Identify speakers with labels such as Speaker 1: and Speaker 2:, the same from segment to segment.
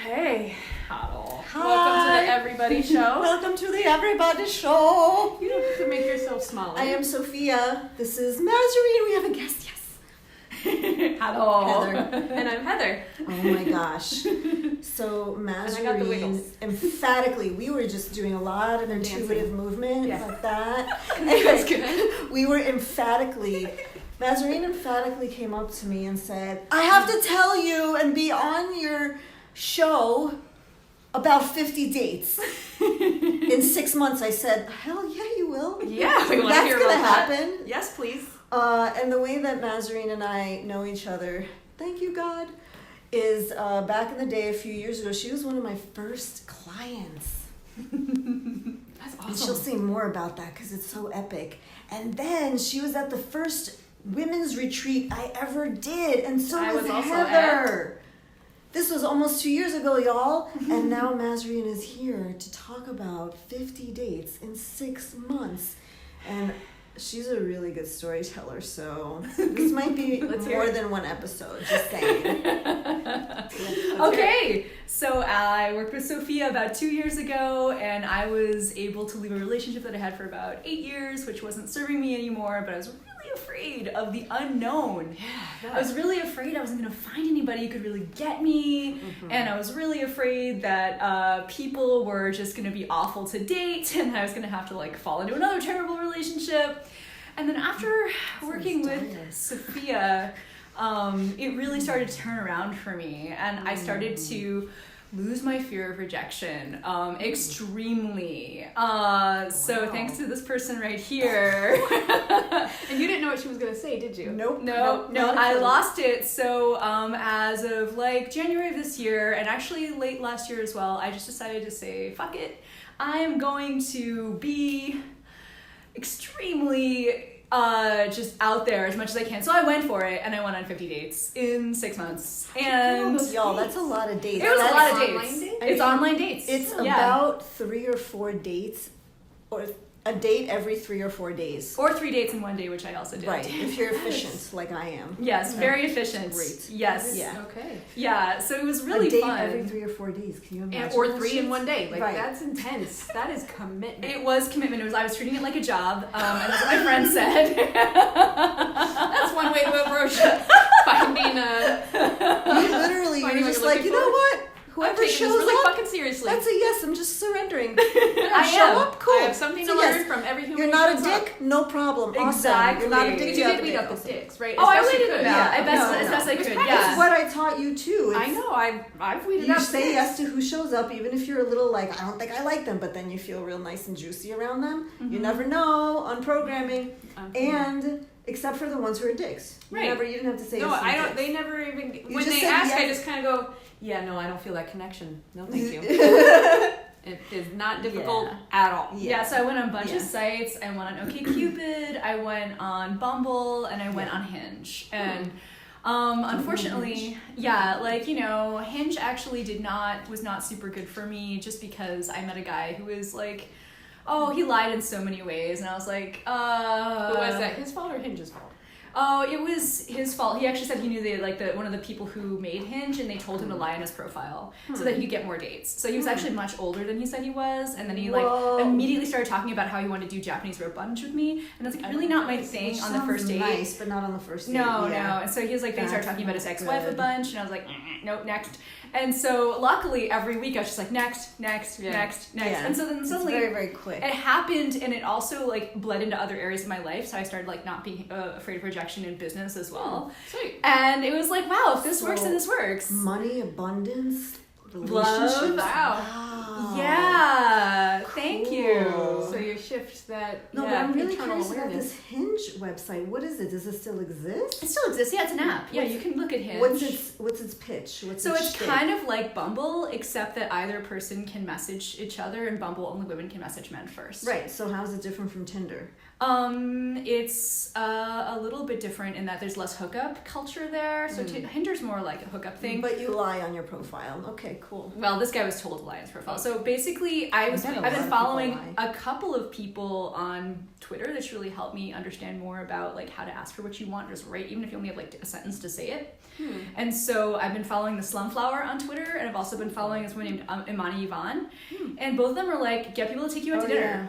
Speaker 1: Hey.
Speaker 2: Hello.
Speaker 1: Hi. Welcome to the Everybody Show.
Speaker 3: Welcome to the Everybody Show.
Speaker 2: You don't have to make yourself smaller.
Speaker 3: I am Sophia. This is Mazarine. We have a guest, yes.
Speaker 1: Hello.
Speaker 3: Heather.
Speaker 1: And I'm Heather.
Speaker 3: Oh my gosh. So Mazarine, emphatically, we were just doing a lot of intuitive movement like that.
Speaker 1: That's good.
Speaker 3: We were Mazarine emphatically came up to me and said, I have to tell you and be on your show about 50 dates. In 6 months, I said, hell yeah, you will.
Speaker 1: Yeah, we want to
Speaker 3: That's
Speaker 1: hear
Speaker 3: going to
Speaker 1: about
Speaker 3: happen.
Speaker 1: that. Yes, please.
Speaker 3: And the way that Mazarine and I know each other, thank you, God, is back in the day, a few years ago, she was one of my first clients.
Speaker 1: That's awesome.
Speaker 3: And she'll say more about that because it's so epic. And then she was at the first women's retreat I ever did, and so was
Speaker 1: also
Speaker 3: Heather. This was almost 2 years ago, y'all. And now Mazarine is here to talk about 50 dates in 6 months. And she's a really good storyteller, so this might be more than one episode, just saying.
Speaker 1: Okay, so I worked with Sophia about 2 years ago, and I was able to leave a relationship that I had for about 8 years, which wasn't serving me anymore, but I was really afraid of the unknown.
Speaker 2: Yeah.
Speaker 1: I was really afraid I wasn't going to find anybody who could really get me, and I was really afraid that people were just going to be awful to date, and I was going to have to like fall into another terrible relationship. And then after working with Sophia, it really started to turn around for me, and I started to lose my fear of rejection extremely. So thanks to this person right here.
Speaker 2: And you didn't know what she was going to say, did you?
Speaker 3: Nope.
Speaker 1: No, I lost it. So as of like January of this year, and actually late last year as well, I just decided to say, fuck it. I am going to be extremely just out there as much as I can. So I went for it, and I went on 50 dates in 6 months. And
Speaker 3: y'all, that's a lot of dates.
Speaker 1: it was a lot of
Speaker 2: online
Speaker 1: dates.
Speaker 2: dates?
Speaker 1: It's online dates.
Speaker 3: It's about 3 or 4 dates, or a date every 3 or 4 days.
Speaker 1: Or 3 dates in one day, which I also did.
Speaker 3: Right, if you're efficient like I am.
Speaker 1: Yes, very efficient.
Speaker 3: Great.
Speaker 1: Yes.
Speaker 3: Yeah.
Speaker 2: Okay.
Speaker 1: Yeah, so it was really
Speaker 3: a date
Speaker 1: fun.
Speaker 3: every 3 or 4 days. Can you imagine?
Speaker 2: Or
Speaker 3: that
Speaker 2: 3
Speaker 3: shit?
Speaker 2: in one day. Like,
Speaker 3: Right.
Speaker 2: that's intense. That is commitment.
Speaker 1: It was commitment. I was treating it like a job, and that's what my friend said.
Speaker 2: That's one way to approach finding a...
Speaker 3: You literally,
Speaker 2: Finding
Speaker 3: you're
Speaker 2: what
Speaker 3: just
Speaker 2: you're
Speaker 3: like,
Speaker 2: looking
Speaker 3: you know
Speaker 2: for?
Speaker 3: what? Whoever
Speaker 2: I'm taking
Speaker 3: shows
Speaker 2: this really
Speaker 3: up,
Speaker 2: fucking seriously.
Speaker 3: that's a yes. I'm just surrendering.
Speaker 1: I
Speaker 3: Show
Speaker 1: am.
Speaker 3: up, cool.
Speaker 2: I have something
Speaker 3: It's
Speaker 2: to
Speaker 3: a
Speaker 2: learn
Speaker 3: yes.
Speaker 2: from every human
Speaker 3: You're
Speaker 2: who
Speaker 3: not a
Speaker 2: shows up.
Speaker 3: dick, no problem. Awesome.
Speaker 1: Exactly.
Speaker 3: You're not a dick.
Speaker 2: Because
Speaker 3: You
Speaker 2: you
Speaker 3: have
Speaker 2: did
Speaker 3: a
Speaker 2: weed
Speaker 3: dick.
Speaker 2: up the
Speaker 3: Awesome.
Speaker 2: dicks, right?
Speaker 1: Oh, I
Speaker 2: As best you
Speaker 1: waited
Speaker 2: could.
Speaker 1: about as best I
Speaker 3: It's
Speaker 1: could.
Speaker 3: It's
Speaker 1: Yeah.
Speaker 3: what I taught you too.
Speaker 2: I
Speaker 3: It's-
Speaker 2: know. I've weeded
Speaker 3: You
Speaker 2: up
Speaker 3: say
Speaker 2: dicks.
Speaker 3: yes to who shows up, even if you're a little like, I don't think I like them, but then you feel real nice and juicy around them. You never know on programming. And except for the ones who are dicks.
Speaker 1: Right.
Speaker 3: You didn't have to say
Speaker 2: No,
Speaker 3: yes to
Speaker 2: I don't.
Speaker 3: dicks.
Speaker 2: They never even. When
Speaker 3: just
Speaker 2: they
Speaker 3: said
Speaker 2: ask, I
Speaker 3: yes.
Speaker 2: just kind of go, "Yeah, no, I don't feel that connection. No, thank you." It is not difficult at all.
Speaker 1: Yeah, so I went on a bunch
Speaker 3: Yeah.
Speaker 1: of sites. I went on OkCupid, I went on Bumble, and I went on Hinge. And unfortunately, Hinge actually was not super good for me, just because I met a guy who was like, oh, he lied in so many ways, and I was like,
Speaker 2: But was that his fault or Hinge's fault?
Speaker 1: Oh, it was his fault. He actually said he knew one of the people who made Hinge, and they told him to lie on his profile so that he could get more dates. So he was actually much older than he said he was, and then he
Speaker 3: Whoa.
Speaker 1: immediately started talking about how he wanted to do Japanese rope bunch with me, and that's like really not my thing
Speaker 3: Which
Speaker 1: on the first
Speaker 3: sounds
Speaker 1: date.
Speaker 3: nice, but not on the first date.
Speaker 1: No.
Speaker 3: Yeah.
Speaker 1: And so he was like, then he started
Speaker 3: That's
Speaker 1: talking about his
Speaker 3: not
Speaker 1: ex-wife a
Speaker 3: good.
Speaker 1: bunch, and I was like, nope, next. And so luckily every week I was just like, next.
Speaker 3: Yeah.
Speaker 1: And so then suddenly
Speaker 3: it's very, very quick.
Speaker 1: it happened, and it also like bled into other areas of my life. So I started like not being afraid of rejection in business as well.
Speaker 2: Sweet.
Speaker 1: And it was like, wow, if this works,
Speaker 3: So,
Speaker 1: then this works.
Speaker 3: Money, abundance,
Speaker 1: Love.
Speaker 3: relationships.
Speaker 2: Wow.
Speaker 1: Yeah, thank you.
Speaker 3: Cool.
Speaker 2: So you shift that.
Speaker 3: No,
Speaker 2: yeah,
Speaker 3: but I'm really
Speaker 2: internal
Speaker 3: curious about
Speaker 2: awareness.
Speaker 3: this Hinge website. What is it? Does it still exist?
Speaker 1: It still exists. Yeah, it's an app. Yeah,
Speaker 3: What's-
Speaker 1: you can look at Hinge.
Speaker 3: What's its pitch?
Speaker 1: So it's kind of like Bumble, except that either person can message each other, and Bumble only women can message men first.
Speaker 3: right. So how is it different from Tinder?
Speaker 1: It's a little bit different in that there's less hookup culture there. So Hinder's more like a hookup thing.
Speaker 3: But you lie on your profile. Okay, cool.
Speaker 1: Well, this guy was told to lie on his profile. So basically, I've
Speaker 3: bet a
Speaker 1: been
Speaker 3: lot of
Speaker 1: following
Speaker 3: people
Speaker 1: a couple of people on Twitter that's really helped me understand more about like how to ask for what you want, just write, even if you only have like a sentence to say it. And so I've been following the Slumflower on Twitter, and I've also been following this one named Imani Ivan, and both of them are like, get people to take you out to dinner.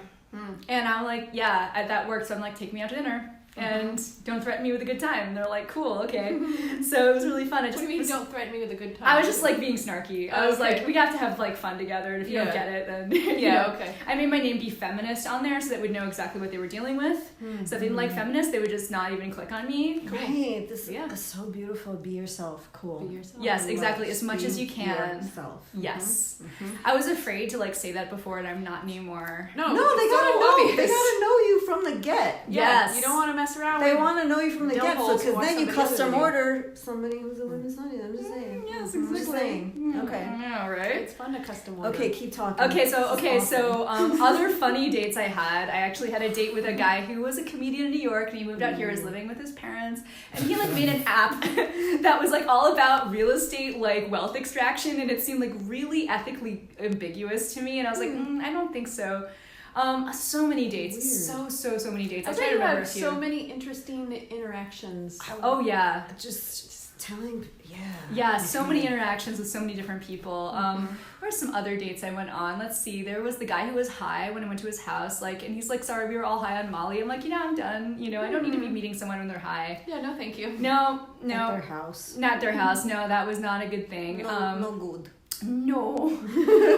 Speaker 1: And I'm like, yeah, that works. So I'm like, take me out to dinner. And don't threaten me with a good time. And they're like, cool, okay. So it was really fun.
Speaker 2: What do you mean don't threaten me with a good time?
Speaker 1: I was just like being snarky. I was like, we have to have like fun together, and if you don't get it, then you know.
Speaker 2: Okay.
Speaker 1: I made my name be feminist on there so that would know exactly what they were dealing with. So if they didn't like feminist, they would just not even click on me.
Speaker 3: Right. This is so beautiful. Be yourself. Cool.
Speaker 2: Be yourself.
Speaker 1: Yes, exactly. As much as you can.
Speaker 3: Yourself.
Speaker 1: Yes. I was afraid to like say that before, and I'm not anymore.
Speaker 3: No, they gotta know. They gotta know you from the get.
Speaker 1: Yes.
Speaker 2: You don't want to mess around
Speaker 3: They
Speaker 2: with
Speaker 3: want to know you from the get, so because then you custom
Speaker 2: order.
Speaker 3: order somebody who's a women's Sunday. I'm just saying.
Speaker 1: Yes,
Speaker 3: I'm just saying. Okay.
Speaker 1: Yeah, right.
Speaker 2: It's fun to custom order.
Speaker 3: Okay, keep talking.
Speaker 1: So other funny dates I had. I actually had a date with a guy who was a comedian in New York, and he moved out here, was living with his parents, and he like made an app that was like all about real estate, like wealth extraction, and it seemed like really ethically ambiguous to me, and I was like, I don't think so. So many dates.
Speaker 3: Weird.
Speaker 1: So many dates.
Speaker 2: I
Speaker 1: I
Speaker 2: bet
Speaker 1: try to
Speaker 2: you
Speaker 1: remember a
Speaker 2: have
Speaker 1: few.
Speaker 2: so many interesting interactions.
Speaker 1: Oh yeah.
Speaker 3: Just telling.
Speaker 1: Yeah, so many interactions with so many different people. What are some other dates I went on? Let's see. There was the guy who was high when I went to his house, like, and he's like, sorry, we were all high on Molly. I'm like, I'm done. I don't need to be meeting someone when they're high.
Speaker 2: Yeah, no, thank you.
Speaker 1: No.
Speaker 3: At their house.
Speaker 1: Not their house. No, that was not a good thing.
Speaker 3: No good.
Speaker 1: No.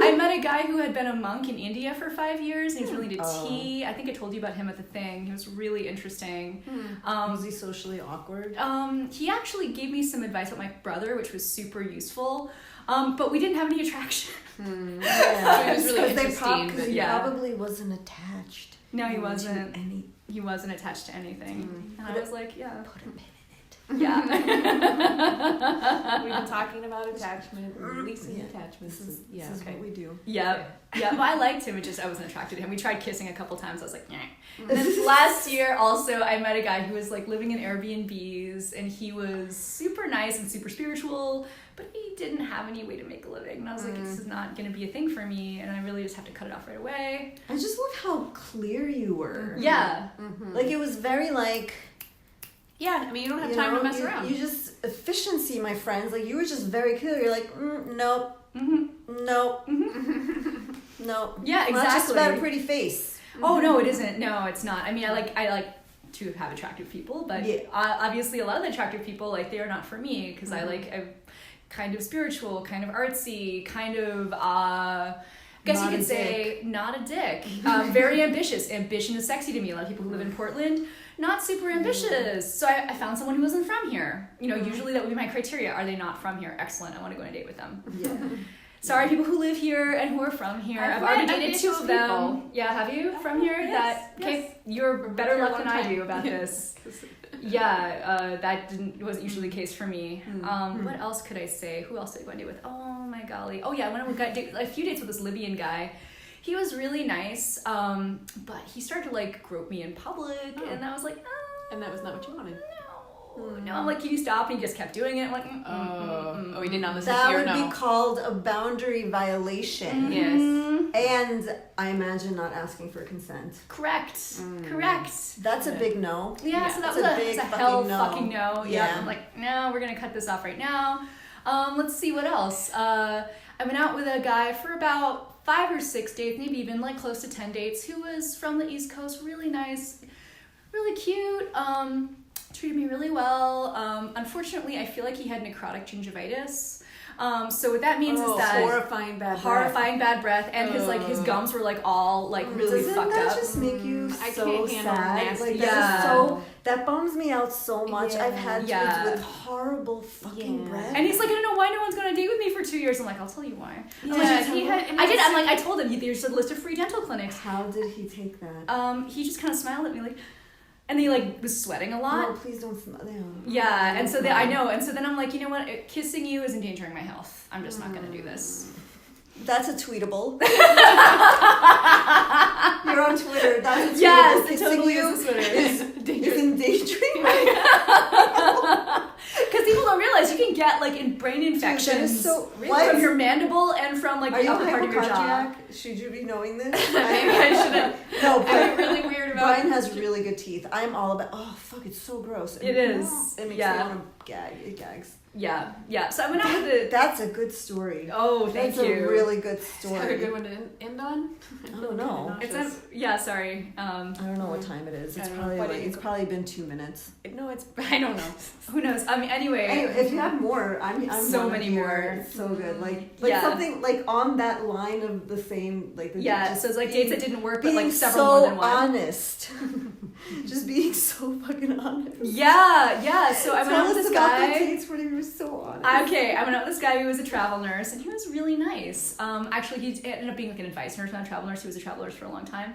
Speaker 1: I met a guy who had been a monk in India for 5 years, and he was really into tea. I think I told you about him at the thing. He was really interesting.
Speaker 3: Was he socially awkward?
Speaker 1: He actually gave me some advice about my brother, which was super useful. But we didn't have any attraction.
Speaker 2: So it was really interesting.
Speaker 3: Because he probably wasn't attached.
Speaker 1: No, he wasn't.
Speaker 3: Any.
Speaker 1: He wasn't attached to anything. And I was like, yeah.
Speaker 3: Put a pin in it.
Speaker 1: Yeah.
Speaker 2: We've been talking about attachment, releasing attachments.
Speaker 3: This is what we do.
Speaker 1: Yeah. But I liked him. I wasn't attracted to him. We tried kissing a couple times. I was like, nah. And then last year, also, I met a guy who was like living in Airbnbs, and he was super nice and super spiritual, but he didn't have any way to make a living. And I was like, this is not going to be a thing for me, and I really just have to cut it off right away.
Speaker 3: I just love how clear you were.
Speaker 1: Yeah.
Speaker 3: Like, it was very like...
Speaker 2: Yeah, I mean, you don't have time to mess around.
Speaker 3: You just... Efficiency, my friends. Like, you were just very clear. You're like, nope. Nope. Nope.
Speaker 1: Yeah, exactly.
Speaker 3: Not just about a pretty face.
Speaker 1: Oh, no, it isn't. No, it's not. I mean, I like to have attractive people, but obviously a lot of the attractive people, like, they are not for me, because I'm kind of spiritual, kind of artsy, kind of, guess you could say, not a dick. Very ambitious. Ambition is sexy to me. A lot of people who live in Portland, not super ambitious. So I found someone who wasn't from here. Usually that would be my criteria. Are they not from here? Excellent. I want to go on a date with them.
Speaker 3: Yeah.
Speaker 1: Sorry, people who live here and who are from here. I've already dated 2 of them. Yeah, have you? From here?
Speaker 2: Yes.
Speaker 1: Okay, you're better luck than I do about this. Yeah, that wasn't usually the case for me. What else could I say? Who else did I go on a date with? Oh my golly. Oh yeah, I went on a few dates with this Libyan guy. He was really nice, but he started to like grope me in public, and I was like,
Speaker 2: and that was not what you wanted.
Speaker 1: No, I'm like, can you stop? And he just kept doing it. I'm like,
Speaker 2: oh, he did not listen
Speaker 3: that
Speaker 2: to your
Speaker 3: would
Speaker 2: no.
Speaker 3: be called a boundary violation.
Speaker 2: Yes.
Speaker 3: And I imagine not asking for consent.
Speaker 1: Correct.
Speaker 3: That's a big no.
Speaker 1: Yeah, so that was
Speaker 3: a
Speaker 1: a
Speaker 3: big
Speaker 1: hell
Speaker 3: no.
Speaker 1: fucking no. Yeah. I'm like, no, we're gonna cut this off right now. Let's see what else. I went out with a guy for about 5 or 6 dates, maybe even like close to 10 dates, who was from the East Coast, really nice, really cute, treated me really well. Unfortunately, I feel like he had necrotic gingivitis. So what that means is that
Speaker 3: horrifying bad
Speaker 1: breath, and his gums were like all like really
Speaker 3: Doesn't
Speaker 1: fucked
Speaker 3: that
Speaker 1: up.
Speaker 3: just make you
Speaker 2: I
Speaker 3: so
Speaker 2: can't handle
Speaker 3: sad?
Speaker 2: nasty.
Speaker 3: Like,
Speaker 1: Yeah.
Speaker 3: that bums me out so much.
Speaker 2: Yeah.
Speaker 3: I've had
Speaker 1: Yeah.
Speaker 3: dudes with horrible fucking breath.
Speaker 1: And he's like, I don't know why no one's going to date with me for 2 years. I'm like, I'll tell you why.
Speaker 2: Yeah,
Speaker 1: I told him there's a list of free dental clinics.
Speaker 3: How did he take that?
Speaker 1: He just kind of smiled at me like, and he like was sweating a lot.
Speaker 3: Oh, please don't smell.
Speaker 1: Yeah, and so I know, and so then I'm like, you know what? Kissing you is endangering my health. I'm just not gonna do this.
Speaker 3: That's a tweetable. You're on Twitter. That's a tweetable.
Speaker 1: Yes, it
Speaker 3: Kissing
Speaker 1: totally
Speaker 3: you
Speaker 1: is a Twitter.
Speaker 3: is endangering my
Speaker 1: Because people don't realize you can get like in brain infections
Speaker 3: so-
Speaker 1: from your mandible and from like
Speaker 3: Are
Speaker 1: the
Speaker 3: you
Speaker 1: upper part of your jaw.
Speaker 3: hypochondriac? Should you be knowing this?
Speaker 2: Maybe I shouldn't.
Speaker 3: No,
Speaker 2: I'm
Speaker 3: but
Speaker 2: really weird about
Speaker 3: Brian has really good teeth. I'm all about. Oh fuck! It's so gross.
Speaker 1: It is.
Speaker 3: It makes
Speaker 1: Yeah.
Speaker 3: me want to gag. It gags.
Speaker 1: Yeah. So I went out with the.
Speaker 3: That's a good story.
Speaker 1: Oh, thank
Speaker 3: That's
Speaker 1: you.
Speaker 3: a really good
Speaker 2: Is that a
Speaker 3: story.
Speaker 2: good one to end on?
Speaker 3: I don't know.
Speaker 1: It's a, yeah. Sorry.
Speaker 3: I don't know what time it is.
Speaker 2: I
Speaker 3: It's
Speaker 2: don't know.
Speaker 3: probably
Speaker 2: Why
Speaker 3: like,
Speaker 2: didn't
Speaker 3: it's
Speaker 2: you-
Speaker 3: probably been 2 minutes.
Speaker 2: No, it's. I don't know.
Speaker 1: Who knows? I mean, anyway.
Speaker 3: Anyway, if you have more, I'm
Speaker 1: So
Speaker 3: one
Speaker 1: many
Speaker 3: of your-
Speaker 1: more.
Speaker 3: It's so good. Like
Speaker 1: Yeah.
Speaker 3: something like on that line of the same like the
Speaker 1: Yeah.
Speaker 3: just
Speaker 1: So it's like
Speaker 3: being-
Speaker 1: dates that didn't work, but
Speaker 3: being
Speaker 1: like several
Speaker 3: so
Speaker 1: more than one.
Speaker 3: honest. Just being so fucking honest.
Speaker 1: Yeah. So I went
Speaker 3: Tell
Speaker 1: out with
Speaker 3: us
Speaker 1: this
Speaker 3: about the
Speaker 1: guy.
Speaker 3: dates where you were so honest.
Speaker 1: Okay, I went out with this guy who was a travel nurse, and he was really nice. Actually, he ended up being like an advice nurse, not a travel nurse. He was a travel nurse for a long time.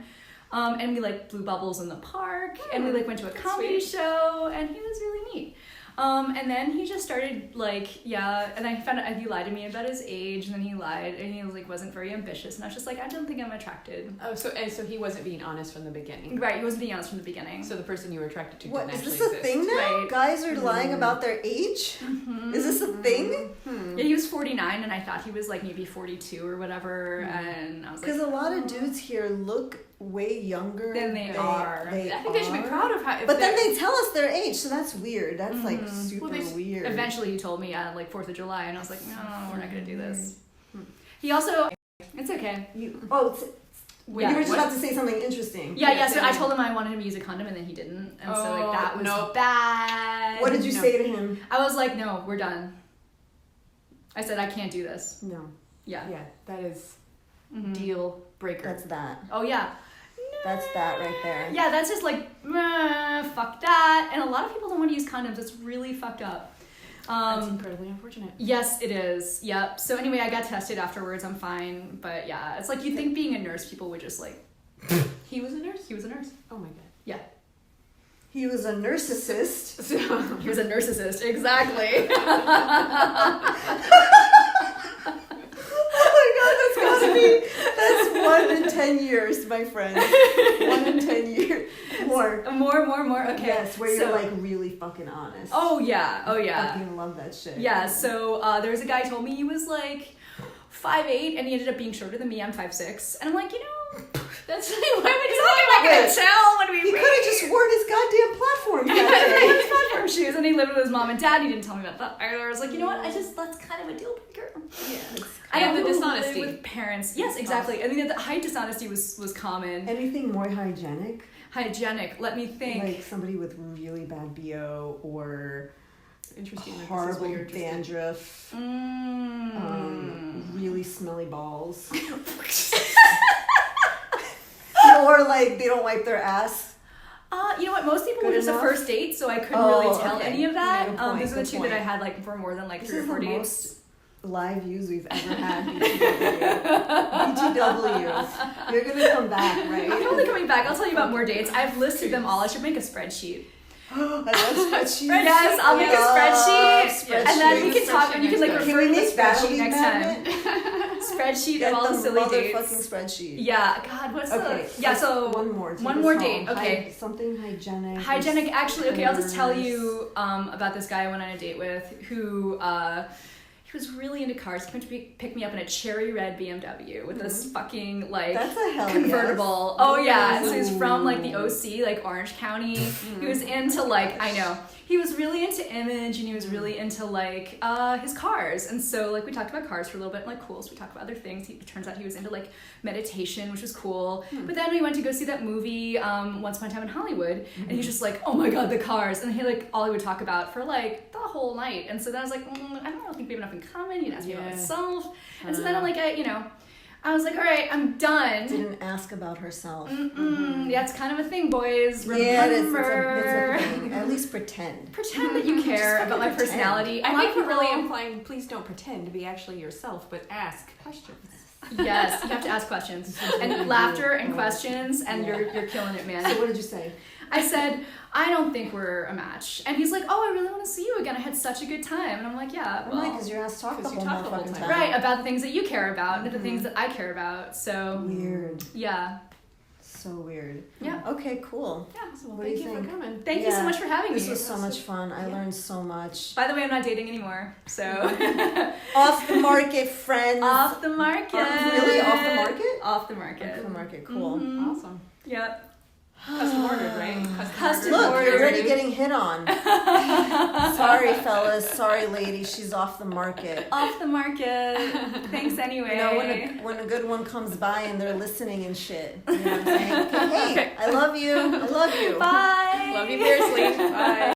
Speaker 1: And we like blew bubbles in the park, and we like went to a comedy show, and he was really neat. And then he just started like, yeah, and I found out he lied to me about his age, and then he lied, and he was like wasn't very ambitious, and I was just like, I don't think I'm attracted.
Speaker 2: Oh, so he wasn't being honest from the beginning.
Speaker 1: Right, he wasn't being honest from the beginning.
Speaker 2: So the person you were attracted to
Speaker 3: What
Speaker 2: didn't
Speaker 3: is
Speaker 2: actually
Speaker 3: this a
Speaker 2: exist.
Speaker 3: thing now?
Speaker 1: Right.
Speaker 3: Guys are lying about their age? Is this a thing?
Speaker 1: Yeah, he was 49, and I thought he was like maybe 42 or whatever, and I was like,
Speaker 3: Because a lot of dudes here look way younger
Speaker 1: Than they are.
Speaker 3: They
Speaker 2: I think they should be
Speaker 3: are.
Speaker 2: proud of how. If
Speaker 3: But then
Speaker 2: they're-
Speaker 3: they tell us their age, so that's weird. That's like super
Speaker 2: Well, they-
Speaker 3: weird.
Speaker 1: Eventually, he told me like 4th of July, and I was like, no, we're not gonna do this. He also, it's okay.
Speaker 3: You
Speaker 1: Yeah.
Speaker 3: you were just about to say something interesting.
Speaker 1: Yeah. So I told him I wanted him to use a condom, and then he didn't, and so like that was
Speaker 2: no.
Speaker 1: bad.
Speaker 3: What did you
Speaker 2: No.
Speaker 3: say to him?
Speaker 1: I was like, no, we're done. I said I can't do this.
Speaker 2: No.
Speaker 1: Yeah.
Speaker 2: Yeah, that is
Speaker 1: Mhm.
Speaker 2: deal breaker.
Speaker 3: That's that.
Speaker 1: Oh yeah.
Speaker 3: That's that right there.
Speaker 1: Yeah, that's just like fuck that. And a lot of people don't want to use condoms. It's really fucked up.
Speaker 2: That's incredibly unfortunate.
Speaker 1: Yes, it is. Yep. So anyway, I got tested afterwards. I'm fine. But yeah, it's like you think being a nurse, people would just like.
Speaker 2: He was a nurse?
Speaker 1: He was a nurse.
Speaker 2: Oh my god.
Speaker 1: Yeah.
Speaker 3: He was a narcissist.
Speaker 1: He was a narcissist. Exactly.
Speaker 3: Oh my god, that's gotta be. That's 1 in 10 years, my friend. 1 in 10 years. More.
Speaker 1: More. Okay.
Speaker 3: Yes, where
Speaker 1: So-
Speaker 3: you're like really fucking honest.
Speaker 1: Oh yeah.
Speaker 3: I fucking love that shit.
Speaker 1: Yeah. So there was a guy who told me he was like 5'8", and he ended up being shorter than me. I'm 5'6", and I'm like, you know,
Speaker 2: That's why would you
Speaker 1: I'm not gonna tell when we
Speaker 3: He
Speaker 1: meet.
Speaker 3: could have just worn his goddamn platform
Speaker 1: I
Speaker 3: that
Speaker 1: had
Speaker 3: day.
Speaker 1: his platform shoes, and he lived with his mom and dad. He didn't tell me about that either. I was like, you know what? That's kind of a deal breaker.
Speaker 3: Yeah.
Speaker 1: I
Speaker 2: have
Speaker 1: have
Speaker 2: the
Speaker 1: to
Speaker 2: dishonesty.
Speaker 1: live with parents. Yes, exactly. I mean, the high dishonesty was common.
Speaker 3: Anything more hygienic?
Speaker 1: Hygienic. Let me think.
Speaker 3: Like somebody with really bad BO or
Speaker 2: Interesting. that this is
Speaker 3: horrible
Speaker 2: what you're interested in.
Speaker 3: dandruff,
Speaker 1: Mm.
Speaker 3: really smelly balls. Or like they don't wipe their ass.
Speaker 1: You know what? Most people
Speaker 3: Good
Speaker 1: were just
Speaker 3: enough?
Speaker 1: a first date, so I couldn't
Speaker 3: Oh,
Speaker 1: really tell
Speaker 3: okay.
Speaker 1: any of that.
Speaker 3: Yeah, good point,
Speaker 1: These are the
Speaker 3: good
Speaker 1: two
Speaker 3: point.
Speaker 1: that I had like for more than like
Speaker 3: This
Speaker 1: 3 or
Speaker 3: is
Speaker 1: 4
Speaker 3: the
Speaker 1: dates.
Speaker 3: most live views we've ever had. BTWs. You're gonna come back, right?
Speaker 1: I'm totally coming back. I'll tell you about more dates. I've listed them all. I should make a spreadsheet.
Speaker 3: I love spreadsheets.
Speaker 1: Yes, I'll make a spreadsheet,
Speaker 3: Spreadsheet.
Speaker 1: and then we can talk, and you can like
Speaker 2: Can
Speaker 3: Can
Speaker 1: refer
Speaker 3: we
Speaker 1: to the
Speaker 3: make Battle
Speaker 1: spreadsheet
Speaker 3: League
Speaker 1: next time.
Speaker 3: Magnet?
Speaker 1: Spreadsheet
Speaker 3: Get
Speaker 1: of all the silly
Speaker 3: motherfucking
Speaker 1: dates.
Speaker 3: spreadsheet.
Speaker 1: Yeah, God, what's
Speaker 3: Okay.
Speaker 1: the? Yeah, so
Speaker 3: one more. Take
Speaker 1: one
Speaker 3: us
Speaker 1: more
Speaker 3: home.
Speaker 1: date. Okay.
Speaker 3: Something hygienic.
Speaker 1: hygienic. Actually, okay, I'll just tell
Speaker 3: Cleaners.
Speaker 1: you about this guy I went on a date with who. He was really into cars. He came to pick me up in a cherry red BMW with this fucking like
Speaker 3: That's a hell
Speaker 1: convertible.
Speaker 3: yes.
Speaker 1: Oh yeah, so he's
Speaker 3: Ooh.
Speaker 1: from like the OC, like Orange County. He was into like I know. He was really into image and he was really into like his cars. And so like we talked about cars for a little bit, like cool. So we talked about other things. It turns out he was into like meditation, which was cool. But then we went to go see that movie Once Upon a Time in Hollywood, and he was just like, oh my god, the cars. And he like all he would talk about for like the whole night. And so then I was like, I don't really think we have enough in common. You asked me about
Speaker 2: Yeah.
Speaker 1: myself. And so then I'm like, I was like, all right, I'm done.
Speaker 3: Didn't ask about herself.
Speaker 1: That's kind of a thing, boys. Remember.
Speaker 3: Yeah, it is. It's a thing. At least pretend.
Speaker 1: Pretend that you care about my
Speaker 3: pretend.
Speaker 1: personality.
Speaker 2: I
Speaker 1: A lot
Speaker 2: think
Speaker 1: of
Speaker 2: you're really
Speaker 1: people-
Speaker 2: implying, please don't pretend to be actually yourself, but ask questions.
Speaker 1: Yes, you have to ask questions. And laughter and questions, and you're killing it, man.
Speaker 3: So what did you say?
Speaker 1: I said, I don't think we're a match. And he's like, oh, I really want to see you again. I had such a good time. And I'm like, yeah,
Speaker 3: I'm
Speaker 1: well,
Speaker 3: like, because your ass talked the
Speaker 2: 'cause you
Speaker 3: whole
Speaker 2: talk the whole
Speaker 3: motherfucking
Speaker 2: time.
Speaker 3: time.
Speaker 1: right, about the things that you care about and the things that I care about. So,
Speaker 3: Weird.
Speaker 1: yeah.
Speaker 3: So weird.
Speaker 1: Yeah.
Speaker 3: Okay, cool.
Speaker 1: Yeah.
Speaker 2: Awesome. Well,
Speaker 3: What do
Speaker 2: thank
Speaker 3: you
Speaker 2: you for
Speaker 3: think?
Speaker 2: coming.
Speaker 1: Thank you so
Speaker 3: Yeah.
Speaker 1: much for having me.
Speaker 3: This was so much fun. I
Speaker 2: Yeah.
Speaker 3: learned so much.
Speaker 1: By the way, I'm not dating anymore, so
Speaker 3: Off the market, friends.
Speaker 1: off the market.
Speaker 3: Really? Off the market?
Speaker 1: Off the market.
Speaker 3: Off the market, cool.
Speaker 1: Mhm.
Speaker 2: Awesome.
Speaker 1: Yep.
Speaker 2: Custom ordered, right?
Speaker 1: Custom
Speaker 3: Look,
Speaker 1: ordered.
Speaker 3: you're already getting hit on. Sorry, fellas. Sorry, ladies. She's off the market.
Speaker 1: Off the market. Thanks anyway.
Speaker 3: You know, when a good one comes by and they're listening and shit. You know what I'm saying? Okay, hey, I love you. I love you.
Speaker 1: Bye.
Speaker 2: Love you fiercely. Bye.